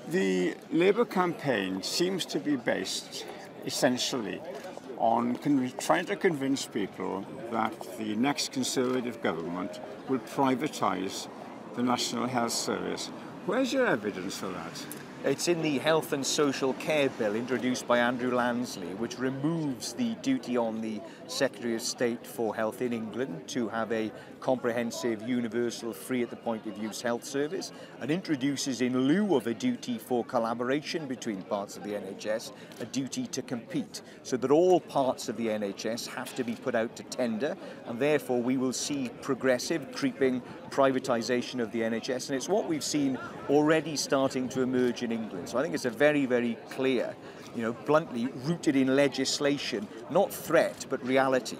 The Labour campaign seems to be based essentially on trying to convince people that the next Conservative government will privatise the National Health Service. Where's your evidence for that? It's in the Health and Social Care Bill introduced by Andrew Lansley, which removes the duty on the Secretary of State for Health in England to have a comprehensive, universal, free at the point of use health service, and introduces, in lieu of a duty for collaboration between parts of the NHS, a duty to compete, so that all parts of the NHS have to be put out to tender, and therefore we will see progressive, creeping privatisation of the NHS, and it's what we've seen already starting to emerge in England. So I think it's a very, very clear, bluntly rooted in legislation, not threat, but reality.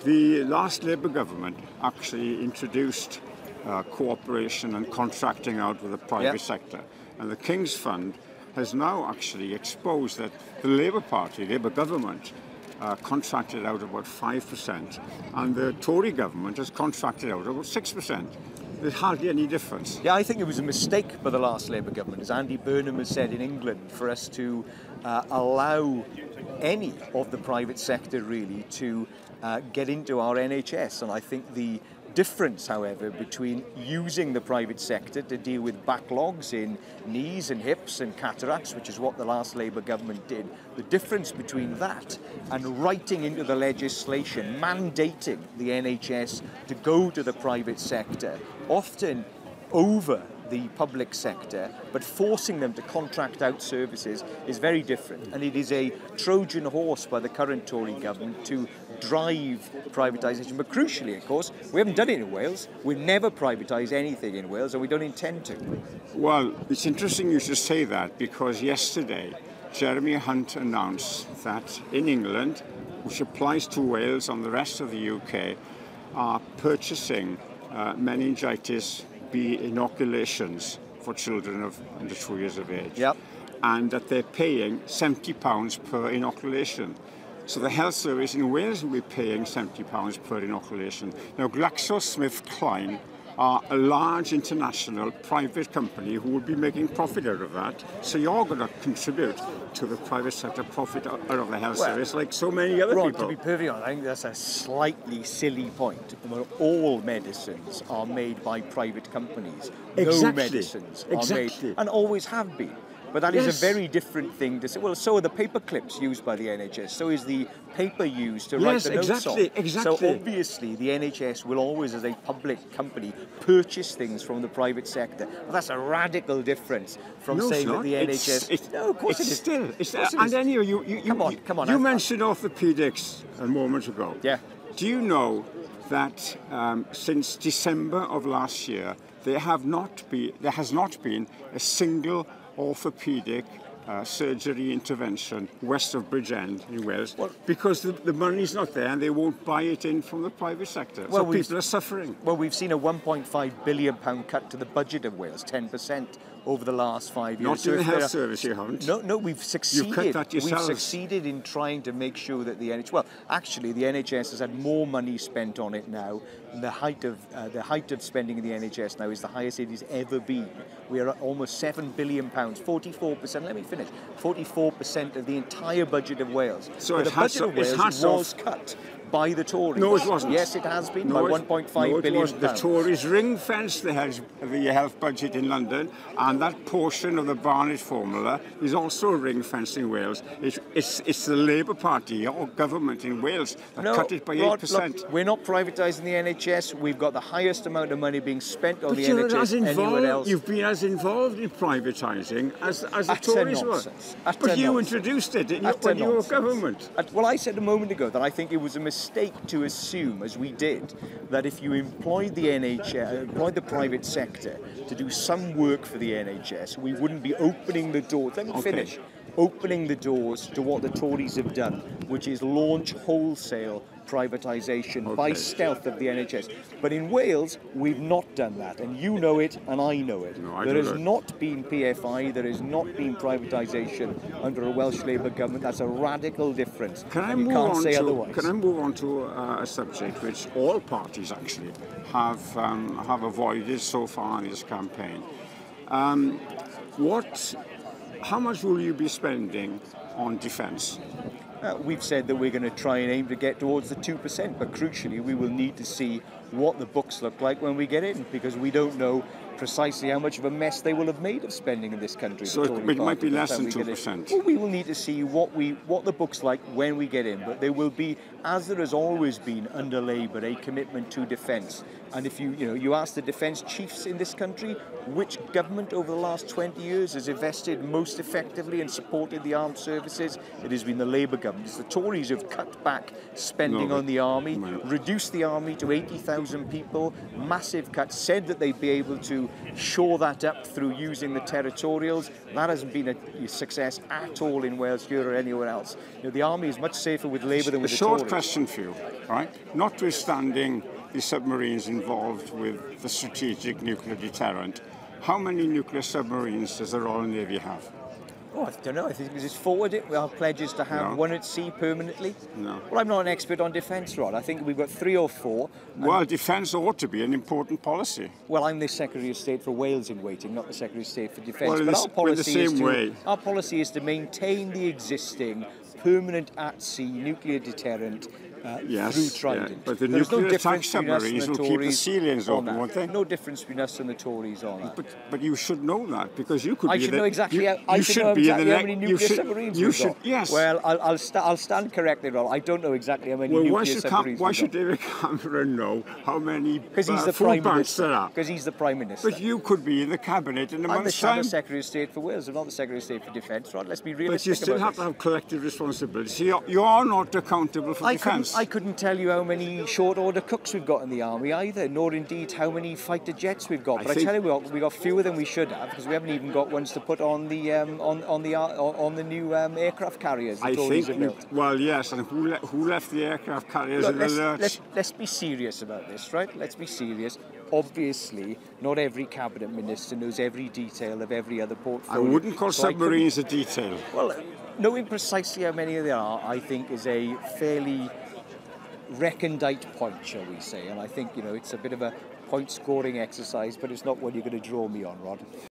The last Labour government actually introduced cooperation and contracting out with the private sector. And the King's Fund has now actually exposed that the Labour Party, Labour government, contracted out about 5%, and the Tory government has contracted out about 6%. There's hardly any difference. Yeah, I think it was a mistake by the last Labour government, as Andy Burnham has said in England, for us to allow any of the private sector really to get into our NHS. And I think the difference, however, between using the private sector to deal with backlogs in knees and hips and cataracts, which is what the last Labour government did, the difference between that and writing into the legislation, mandating the NHS to go to the private sector, often over the public sector, but forcing them to contract out services is very different. And it is a Trojan horse by the current Tory government to drive privatisation. But crucially, of course, we haven't done it in Wales. We've never privatised anything in Wales, and we don't intend to. Well, it's interesting you should say that, because yesterday Jeremy Hunt announced that in England, which applies to Wales and the rest of the UK, are purchasing meningitis B inoculations for children of under 2 years of age. Yep. And that they're paying £70 per inoculation. So the health service in Wales will be paying £70 per inoculation. Now, GlaxoSmithKline are a large international private company who will be making profit out of that. So you're going to contribute to the private sector profit out of the health service like so many other people. To be perfectly honest, I think that's a slightly silly point. All medicines are made by private companies. Exactly. No medicines are made, and always have been. But that is a very different thing to say. Well, so are the paper clips used by the NHS. So is the paper used to write the notes on. Exactly. So obviously the NHS will always, as a public company, purchase things from the private sector. Well, that's a radical difference from saying that the NHS... No, of course it is. Still. And anyway, come on. You mentioned orthopaedics a moment ago. Yeah. Do you know that since December of last year, there has not been a single orthopaedic surgery intervention west of Bridgend in Wales, because the money's not there and they won't buy it in from the private sector. So people are suffering. Well, we've seen a £1.5 billion cut to the budget of Wales, 10% over the last 5 years. Not in the health service, you haven't. No, we've succeeded. You've cut that yourselves. We've succeeded in trying to make sure that the NHS... Well, actually, the NHS has had more money spent on it now. The height of spending in the NHS now is the highest it has ever been. We are at almost £7 billion, 44%. Let me finish. 44% of the entire budget of Wales. So the budget of Wales was cut by the Tories. No, it wasn't. Yes, it has been, by £1.5 billion. The Tories ring-fenced the health budget in London, and that portion of the Barnett formula is also ring-fenced in Wales. It's the Labour Party or government in Wales that cut it by 8%. Look, we're not privatising the NHS. We've got the highest amount of money being spent on the NHS anywhere else. You've been as involved in privatising as the Tories were. But you introduced it when you were government. Well, I said a moment ago that I think it was a mistake to assume, as we did, that if you employed the NHS, employed the private sector to do some work for the NHS, we wouldn't be opening the doors. Let me finish. Opening the doors to what the Tories have done, which is launch wholesale privatisation by stealth of the NHS. But in Wales, we've not done that, and you know it, and I know it. There has not been PFI, there has not been privatisation under a Welsh Labour government. That's a radical difference. Can I move on to a subject which all parties actually have avoided so far in this campaign? How much will you be spending on defence? We've said that we're going to try and aim to get towards the 2%, but crucially we will need to see what the books look like when we get in, because we don't know precisely how much of a mess they will have made of spending in this country. So it might be less than 2%. Well, we will need to see what the book's like when we get in, but there will be, as there has always been under Labour, a commitment to defence. And if you ask the defence chiefs in this country, which government over the last 20 years has invested most effectively and supported the armed services, it has been the Labour government. It's the Tories who have cut back spending on the army, reduced the army to 80,000 people, massive cuts, said that they'd be able to shore that up through using the territorials. That hasn't been a success at all in Wales here or anywhere else. The army is much safer with Labour than with the Tories. A short question for you, right? Notwithstanding the submarines involved with the strategic nuclear deterrent, how many nuclear submarines does the Royal Navy have? Oh, I don't know. I think it's forward it. Our pledge is to have one at sea permanently. No. Well, I'm not an expert on defence, Rod. I think we've got 3 or 4. Well, defence ought to be an important policy. Well, I'm the Secretary of State for Wales in waiting, not the Secretary of State for Defence. Well, but our policy is to maintain the existing permanent at-sea nuclear deterrent through Trident. Yeah, but the nuclear attack submarines will keep the sea lanes open, won't they? No difference between us and the Tories on that. But you should know that, because you could I be should know exactly how many nuclear submarines we've got. Yes. Well, I'll stand corrected, Rob. I don't know exactly how many nuclear submarines why should David Cameron know how many he's the food banks there are? Because he's the Prime Minister. But you could be in the Cabinet in a month's time. I'm the Secretary of State for Wales. I'm not the Secretary of State for Defence, Rod. Let's be realistic. But you still have to have collective responsibility. You are not accountable for defence. I couldn't tell you how many short order cooks we've got in the army either, nor indeed how many fighter jets we've got. But I tell you what, we got fewer than we should have, because we haven't even got ones to put on the on the new aircraft carriers. Well, yes, and who left the aircraft carriers in the lurch? Let's be serious about this, right? Let's be serious. Obviously, not every cabinet minister knows every detail of every other portfolio. I wouldn't call submarines a detail. Well, knowing precisely how many there are, I think, is a fairly recondite point, shall we say. And I think, it's a bit of a point-scoring exercise, but it's not one you're going to draw me on, Rod.